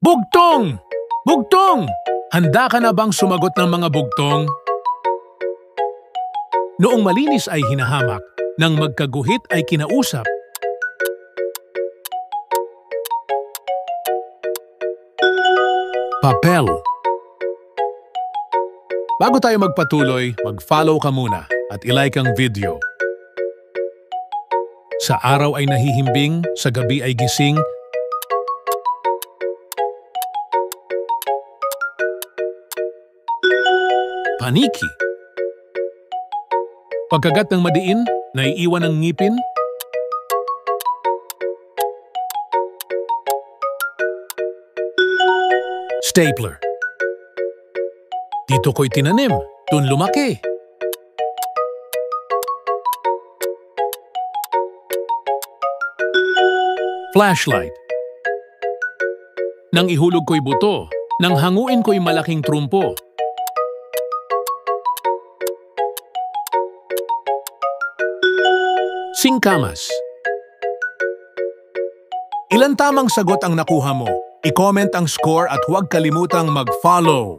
Bugtong! Bugtong! Handa ka na bang sumagot ng mga bugtong? Noong malinis ay hinahamak, nang magkaguhit ay kinausap. Papel. Bago tayo magpatuloy, mag-follow ka muna at ilike ang video. Sa araw ay nahihimbing, sa gabi ay gising. Paniki. Pagkagat ng madiin, naiiwan ng ngipin. Stapler. Dito ko'y tinanim, dun lumaki. Flashlight. Nang ihulog ko'y buto, nang hanguin ko'y malaking trumpo. Singkamas. Ilan tamang sagot ang nakuha mo? I-comment ang score at huwag kalimutang mag-follow.